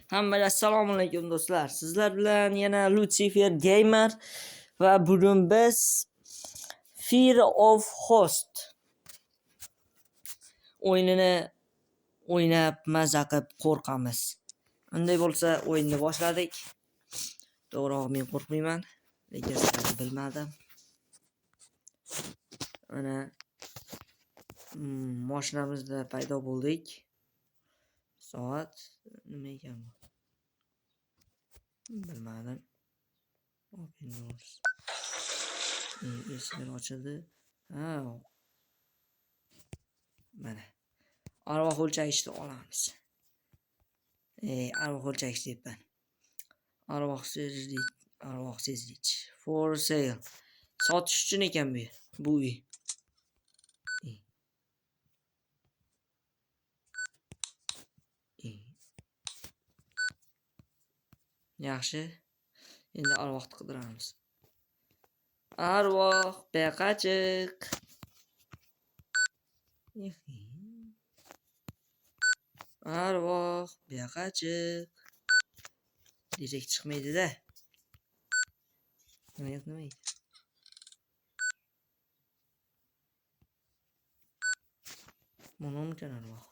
Hammaga assalomu alaykum do'stlar. Sizlar bilan yana Lucifer Gamer va bugun biz Fear of Host o'yinini o'ynab mazza qilib qo'rqamiz. Unday bo'lsa, o'yinni boshladik. To'g'ri, men qo'rqmayman, lekin sizlar bilmadim. Mana mashinamizda paydo bo'ldik. Soat nima ekan bu? Bilmadim. Windows. Eshiklar ochildi. Ha. Mana. Arvoh o'lchagichni olamiz. Arvoh o'lchagich deyapman. Arvohsizlik. For sale. Sotish uchun ekan bu uy. Yaxshi. Endi arvohni qidiramiz. Arvoh, beqachiq. Arvoh, beqachiq. Direkt chiqmaydi-da. Nima edi? Monomkan arvoh.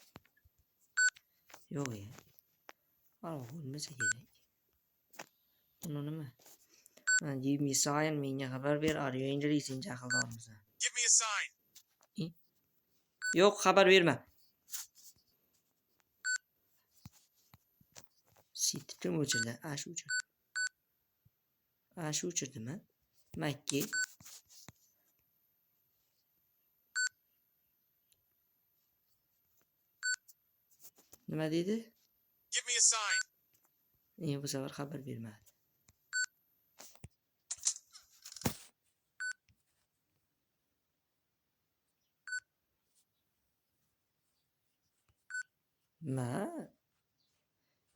Yo'q ya. Arvoh o'lmasa kerak. Buni nima? Give me a sign, menga xabar ber. Are you injured? Sen jahldormisan? Give me a sign. Yo'q, xabar berma. Kim o'chirdi? Shu o'chirdimi? Makki. Nima dedi? Give me a sign. Bu safar xabar bermadi.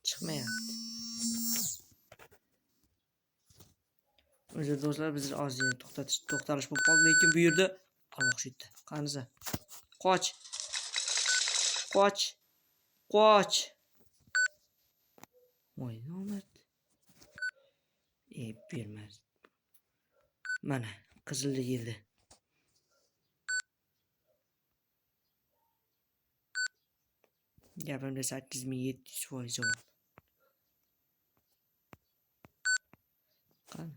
Chiqmayapti. O'zi do'stlar, biz ozgina to'xtalish bo'lib qoldi, lekin bu yerda arvoh shitdi. Qanisa? Qoch. Voy, nomard. Bermadi. Mana, qizilda keldi. Gapimda 8700% javob. Qani?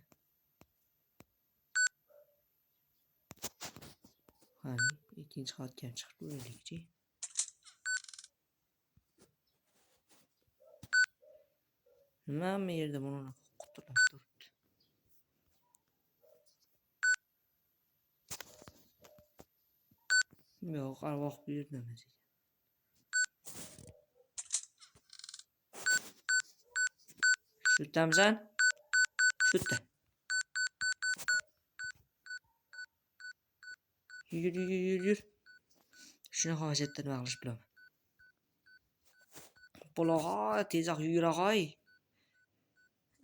Ikkinchi qavatga ham chiqib ko'raylik-chi. Nima bu yerda buni qutulash turibdi? Yo'q, arvoh bu yerda emas ekan. Shu yerdasan? Shu yerda. Yur. Shuni hojatda nima qilish bilaman. Bo'lag'oy, tezroq yurag'oy.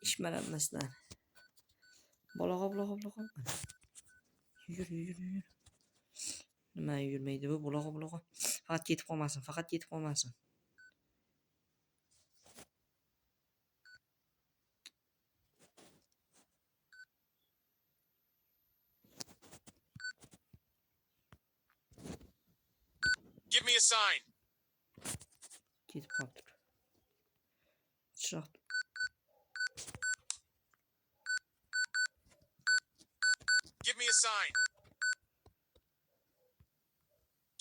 Ishmalanmasdan. Bo'lag'oy. Yur. Nima yurmaydi bu bo'lag'oy. Faqat ketib qolmasin. Give me a sign. Ketib qoldi. Chiroq. Give me a sign.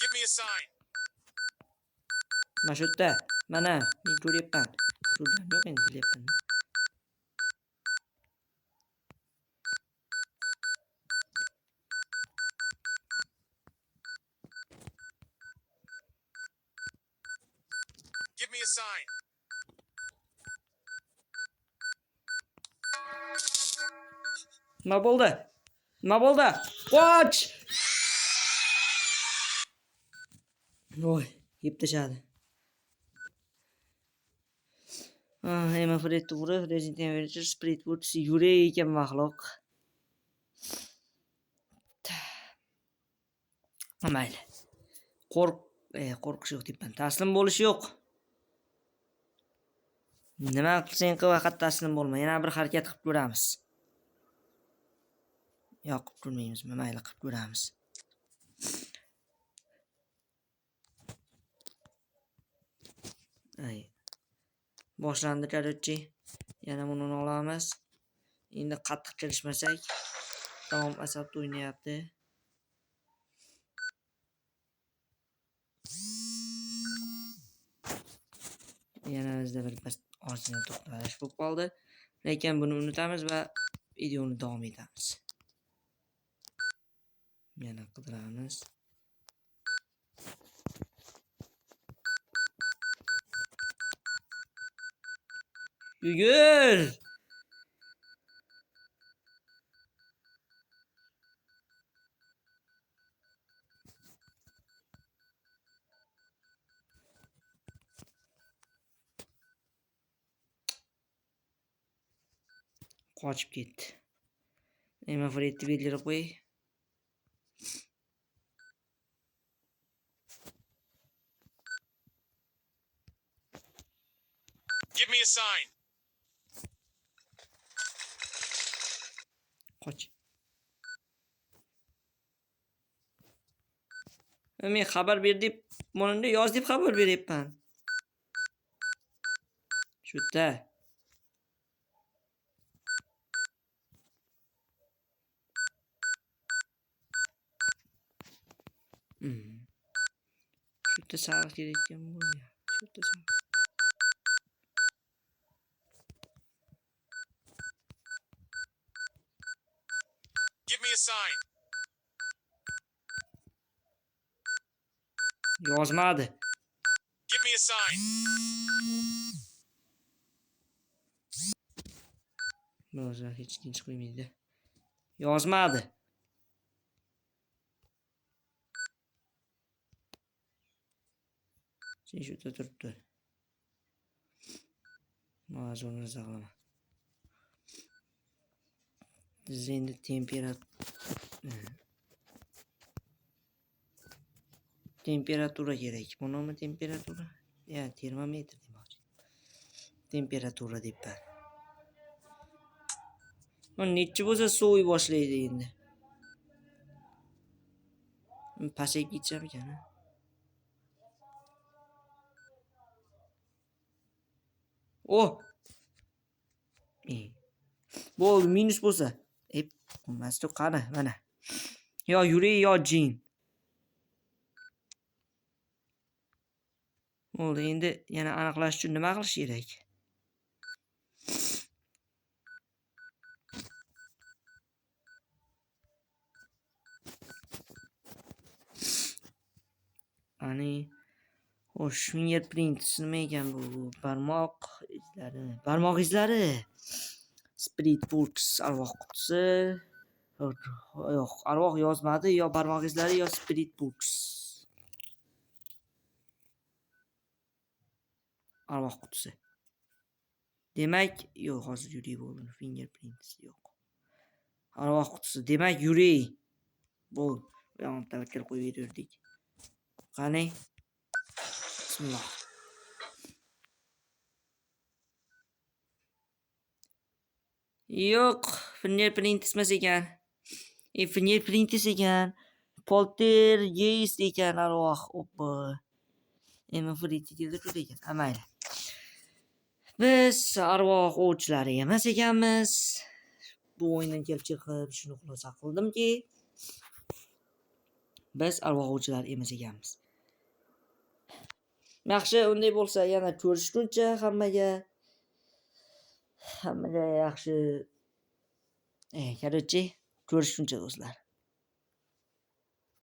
Give me a sign. Mana shu yerda. Mana, men ko'ryapman. Ko'rdim yo'q, endi bilyapman. Give me a sign. Nima bo'ldi? Qoch! Voy, yeb tashadi. Emma Fred to'g'ri, Resident Evil Spiritwood yurak ekan maxluq. Mayli. Qo'rqish yo'q deyman. Taslim bo'lish yo'q. Nima qilsang qil faqat taslim bo'lma. Yana bir harakat qilib ko'ramiz. Yo'q, qilib ko'rmaymiz. Mayli, qilib ko'ramiz. Ay. Boshlandi, korotchi. Yana buni olamiz. Endi qattiq kelishmasak, tamom asabda o'ynayapti. Yana bizda bir ozgina to'xtalish bo'lib qoldi. Lekin buni unutamiz va videoni davom etamiz. Yana qidiramiz. Yugur! Qochib ketdi. Nima Fredni belgilab qo'y. Give me a sign. Qoch. Men xabar ber deb, mana yoz deb xabar beryapman. Shu yerda. Shu yerda sariq kerakkan bu. Shu yerda sariq. Give me a sign. Yozmadi. Give me a sign. Bo'lsa hech tinch qo'ymaydi. Yozmadi. Sen shu yerda turibdi. Ma'zurni saqlama. Biz endi temperatura kerak. Bunimi temperatura? Ya, termometr demoqchi. Temperatura deyapman. Mana nechi bo'lsa sovuy boshlaydi endi. Pasayib ketsam ekan. Oh! Bo'ldi, minus bo'lsa. Bo'lmasdi, qani, mana. Yo yurak, yo jin. Bo'ldi, endi yana aniqlash uchun nima qilish kerak? Ani xo'sh, fingerprint nima ekan bu? Barmoq izlari. Barmoq izlari. Spirit box arvoh qutisi. Yo'q, arvoh yozmadi, yo barmoq izlari, yo spirit box. Arvoh qutisi. Demak, yo'q, hozir yurak bo'ldi. Fingerprint yo'q. Arvoh qutisi. Demak, yurak. Bo'ldi. Yomon tavakkal qo'yib berdik. Qani? Bismillah. Yo'q, fingerprint emas ekan. Fingerprint ekan. Poltergeist ekan arvoh. Oppa. Endi Fredni keltirib ekan. Mayli. Biz arvoh ovchilari emas ekanmiz. Bu o'yindan kelib chiqib shuni xulosa qildimki, biz arvoh ovchilari emas ekanmiz. Yaxshi, unday bo'lsa yana ko'rishguncha hammaga yaxshi. Korotchi, ko'rishguncha do'stlar.